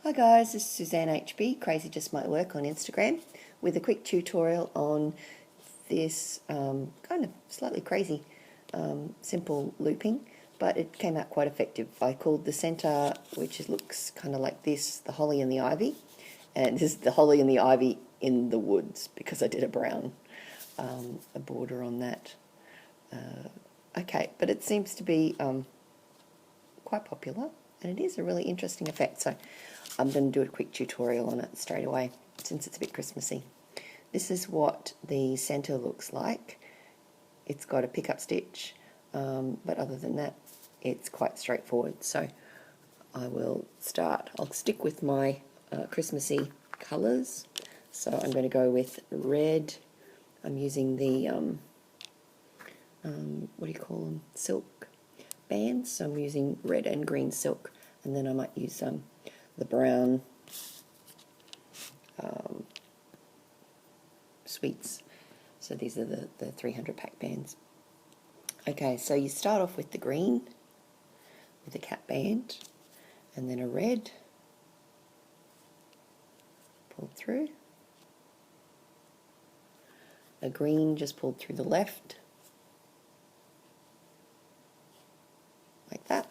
Hi guys, this is Suzanne HB, Crazy Just Might Work on Instagram, with a quick tutorial on this kind of slightly crazy simple looping, but it came out quite effective. I called the centre, which looks kind of like this, the holly and the ivy, and this is the holly and the ivy in the woods because I did a brown a border on that. Okay, but it seems to be quite popular, and it is a really interesting effect, so I'm going to do a quick tutorial on it straight away since it's a bit Christmassy. This is what the centre looks like. It's got a pickup stitch, but other than that it's quite straightforward. So I will start. I'll stick with my Christmassy colours, so I'm going to go with red. I'm using the what do you call them, silk bands, so I'm using red and green silk, and then I might use the brown sweets. So these are the 300 pack bands. Okay, so you start off with the green, with a cap band, and then a red, pulled through, a green just pulled through the left, like that.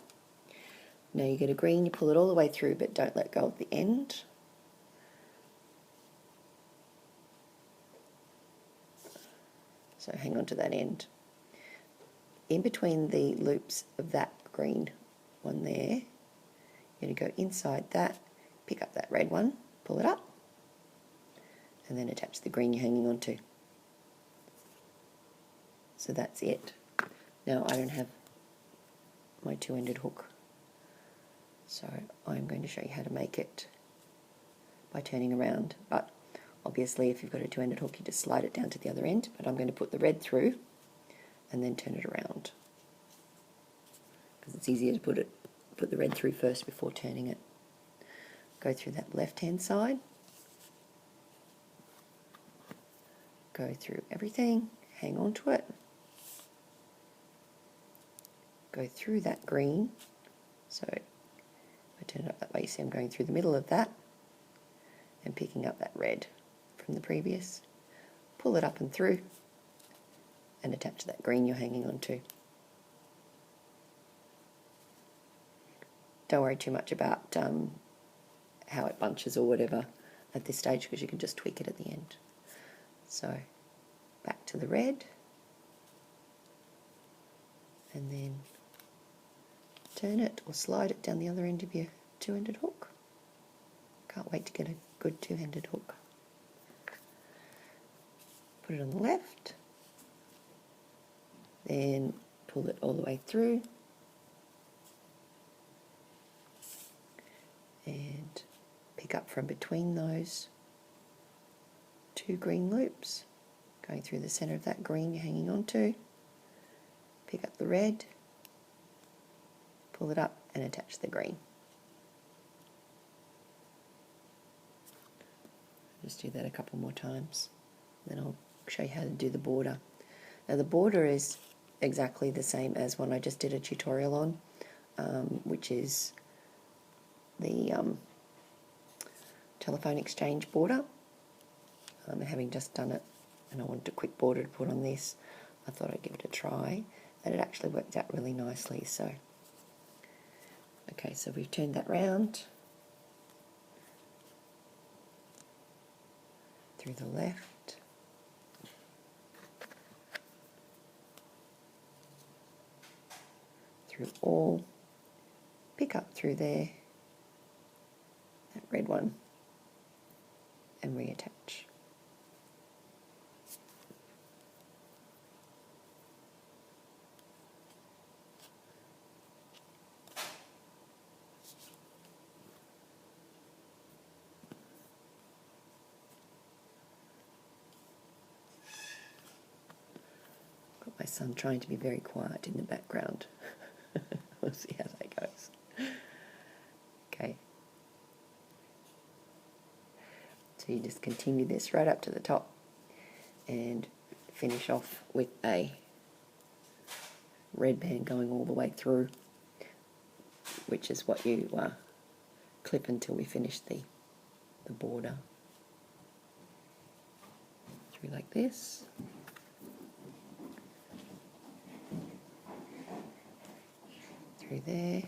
Now you get a green, you pull it all the way through, but don't let go of the end. So hang on to that end. In between the loops of that green one there, you're going to go inside that, pick up that red one, pull it up, and then attach the green you're hanging on to. So that's it. Now I don't have my two-ended hook, so I'm going to show you how to make it by turning around, but obviously if you've got a two-ended hook you just slide it down to the other end, but I'm going to put the red through and then turn it around because it's easier to put the red through first before turning it. Go through that left hand side, go through everything, hang on to it, go through that green, so if I turn it up that way you see I'm going through the middle of that and picking up that red from the previous, pull it up and through and attach that green you're hanging on to. Don't worry too much about how it bunches or whatever at this stage because you can just tweak it at the end. So back to the red and then turn it or slide it down the other end of your two-ended hook. Can't wait to get a good two-handed hook. Put it on the left, then pull it all the way through and pick up from between those two green loops, going through the centre of that green you're hanging on to, pick up the red, pull it up and attach the green. Just do that a couple more times, then I'll show you how to do the border. Now the border is exactly the same as one I just did a tutorial on, which is the telephone exchange border. Having just done it and I wanted a quick border to put on this, I thought I'd give it a try, and it actually worked out really nicely. So okay, so we've turned that round through the left, through all, pick up through there, that red one, and reattach. Got my son trying to be very quiet in the background. We'll see how that goes. Okay. So you just continue this right up to the top and finish off with a red band going all the way through, which is what you clip until we finish the border. Through like this. Through there.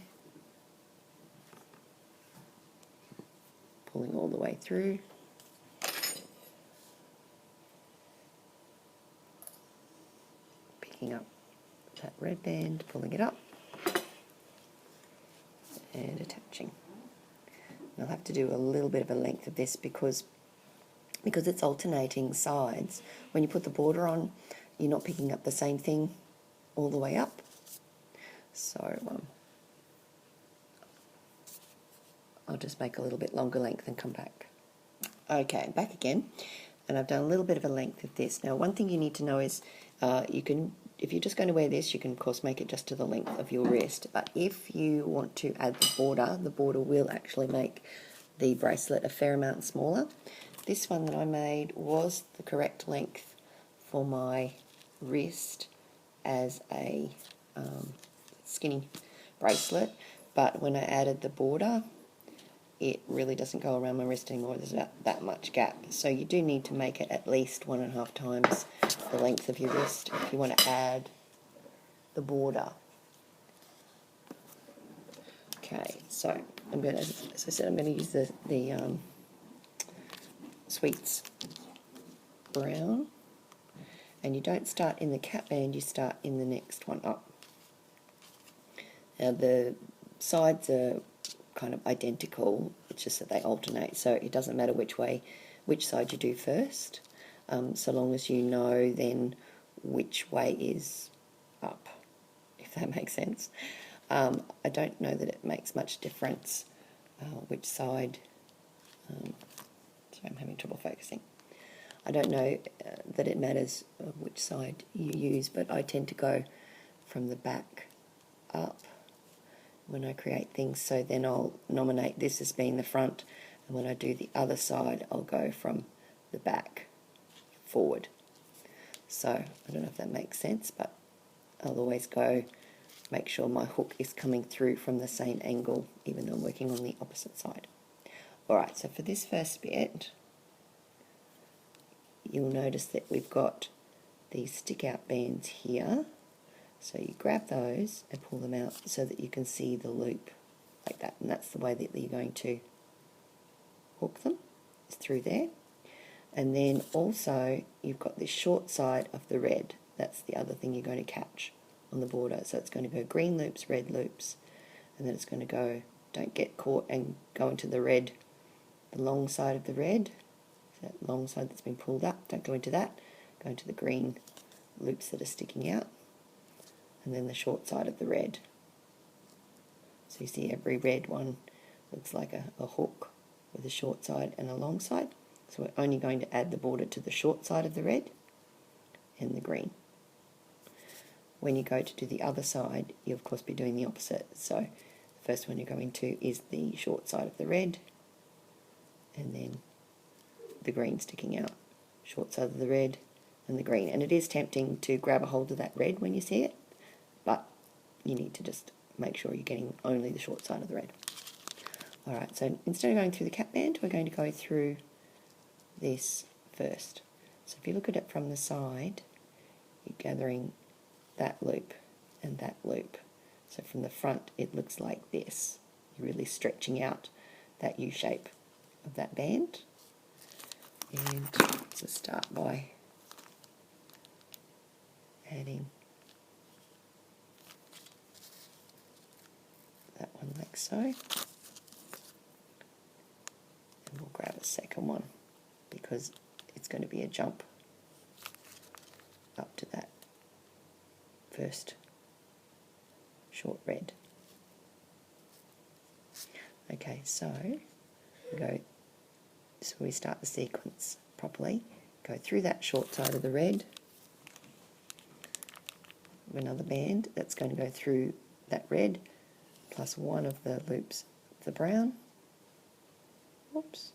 Pulling all the way through. Picking up that red band, pulling it up, and attaching. I'll have to do a little bit of a length of this because it's alternating sides. When you put the border on, you're not picking up the same thing all the way up. So I'll just make a little bit longer length and come back. Okay, back again, and I've done a little bit of a length of this. Now, one thing you need to know is if you're just going to wear this, you can of course make it just to the length of your wrist, but if you want to add the border will actually make the bracelet a fair amount smaller. This one that I made was the correct length for my wrist as a skinny bracelet, but when I added the border, it really doesn't go around my wrist anymore. There's about that much gap. So you do need to make it at least 1.5 times the length of your wrist if you want to add the border. Okay, so I'm going to, as I said, I'm going to use the Sweets brown, and you don't start in the cap band, you start in the next one up. Now the sides are kind of identical, it's just that they alternate, so it doesn't matter which side you do first, so long as you know then which way is up, if that makes sense. I don't know that it makes much difference which side, sorry, I'm having trouble focusing. I don't know that it matters which side you use, but I tend to go from the back up when I create things, so then I'll nominate this as being the front, and when I do the other side I'll go from the back forward. So I don't know if that makes sense, but I'll always make sure my hook is coming through from the same angle even though I'm working on the opposite side. Alright, so for this first bit you'll notice that we've got these stick out bands here. So you grab those and pull them out so that you can see the loop like that, and that's the way that you're going to hook them, is through there. And then also you've got this short side of the red, that's the other thing you're going to catch on the border. So it's going to go green loops, red loops, and then it's going to go, don't get caught and go into the red, the long side of the red, so that long side that's been pulled up, don't go into that, go into the green loops that are sticking out, and then the short side of the red. So you see every red one looks like a hook with a short side and a long side. So we're only going to add the border to the short side of the red and the green. When you go to do the other side, you'll of course be doing the opposite. So the first one you're going to is the short side of the red, and then the green sticking out. Short side of the red and the green. And it is tempting to grab a hold of that red when you see it, but you need to just make sure you're getting only the short side of the red. Alright, so instead of going through the cap band, we're going to go through this first. So if you look at it from the side, you're gathering that loop and that loop. So from the front it looks like this. You're really stretching out that U shape of that band. And let's just start by adding that one like so, and we'll grab a second one because it's going to be a jump up to that first short red. Okay, so we start the sequence properly, go through that short side of the red, another band that's going to go through that red plus one of the loops of the brown. Oops,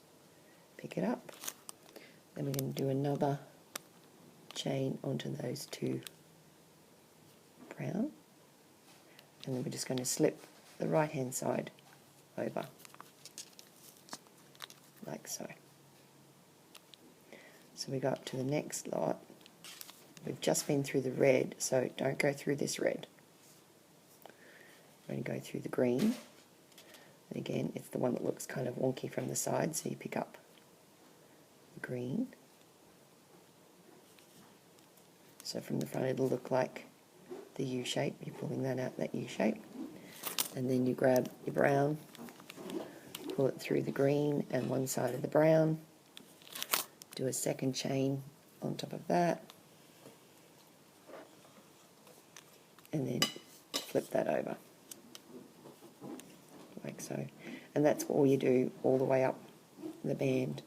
pick it up. Then we're going to do another chain onto those two brown, and then we're just going to slip the right hand side over like so. So we go up to the next lot. We've just been through the red, so don't go through this red. We're going to go through the green. And again, it's the one that looks kind of wonky from the side, so you pick up the green. So from the front it'll look like the U shape. You're pulling that out, that U shape. And then you grab your brown, pull it through the green and one side of the brown. Do a second chain on top of that. And then flip that over, like so. And that's all you do all the way up the band.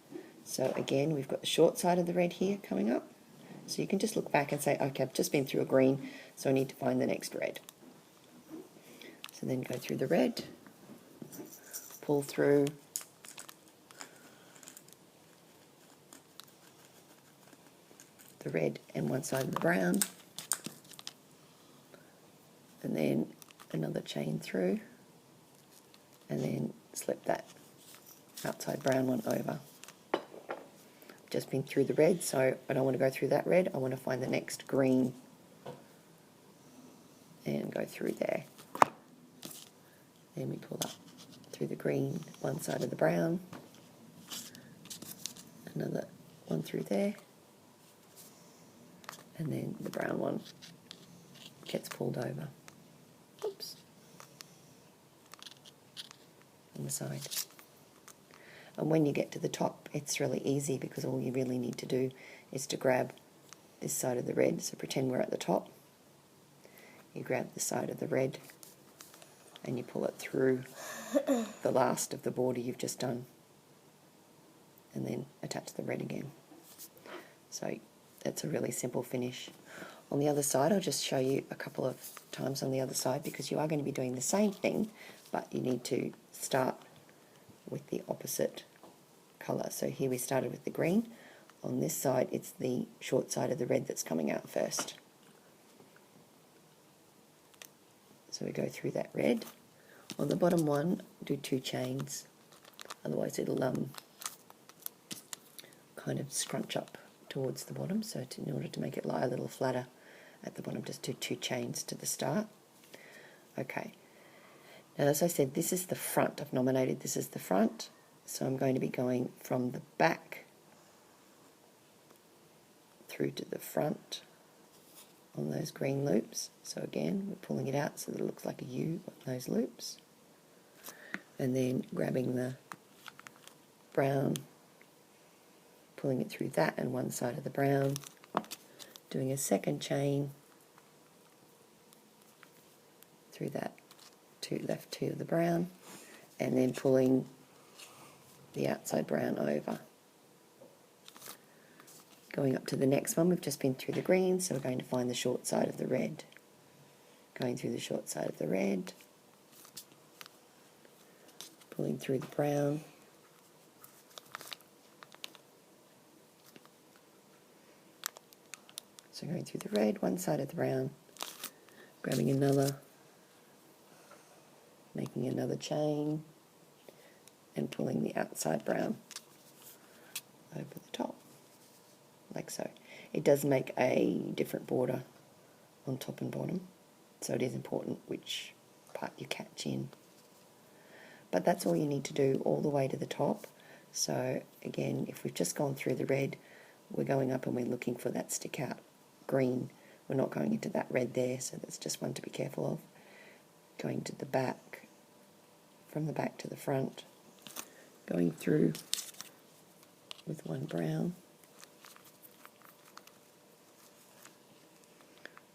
So again, we've got the short side of the red here coming up. So you can just look back and say, okay, I've just been through a green, so I need to find the next red. So then go through the red, pull through the red and one side of the brown, and then another chain through, and then slip that outside brown one over. Just been through the red, so I don't want to go through that red, I want to find the next green and go through there. Then we pull up through the green, one side of the brown, another one through there, and then the brown one gets pulled over. Oops. On the side. And when you get to the top, it's really easy because all you really need to do is to grab this side of the red. So pretend we're at the top. You grab the side of the red and you pull it through the last of the border you've just done, and then attach the red again. So that's a really simple finish. On the other side, I'll just show you a couple of times on the other side, because you are going to be doing the same thing, but you need to start with the opposite colour. So here we started with the green. On this side, it's the short side of the red that's coming out first. So we go through that red. On the bottom one, do 2 chains, otherwise it'll kind of scrunch up towards the bottom. So in order to make it lie a little flatter at the bottom, just do 2 chains to the start. Okay. Now, as I said, this is the front. I've nominated this as the front, so I'm going to be going from the back through to the front on those green loops. So again, we're pulling it out so that it looks like a U on those loops, and then grabbing the brown, pulling it through that and one side of the brown, doing a second chain through that left 2 of the brown, and then pulling the outside brown over. Going up to the next one, we've just been through the green, so we're going to find the short side of the red. Going through the short side of the red, pulling through the brown, so going through the red, one side of the brown, grabbing another, making another chain, and pulling the outside brown over the top, like so. It does make a different border on top and bottom, so it is important which part you catch in. But that's all you need to do all the way to the top. So again, if we've just gone through the red, we're going up and we're looking for that stick out green. We're not going into that red there, so that's just one to be careful of. Going to the back, from the back to the front, going through with one brown,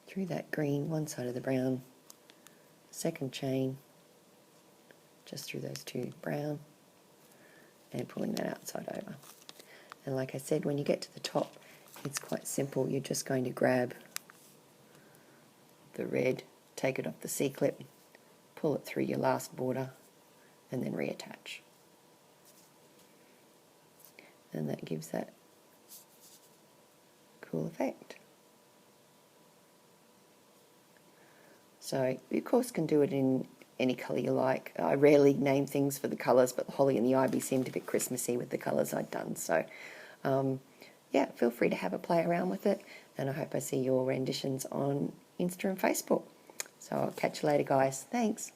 through that green, one side of the brown, second chain, just through those 2 brown, and pulling that outside over. And like I said, when you get to the top, it's quite simple. You're just going to grab the red, take it off the C-clip, pull it through your last border, and then reattach. And that gives that cool effect. So you of course can do it in any colour you like. I rarely name things for the colours, but the holly and the ivy seemed a bit Christmassy with the colours I'd done. So, yeah, feel free to have a play around with it, and I hope I see your renditions on Insta and Facebook. So I'll catch you later, guys. Thanks.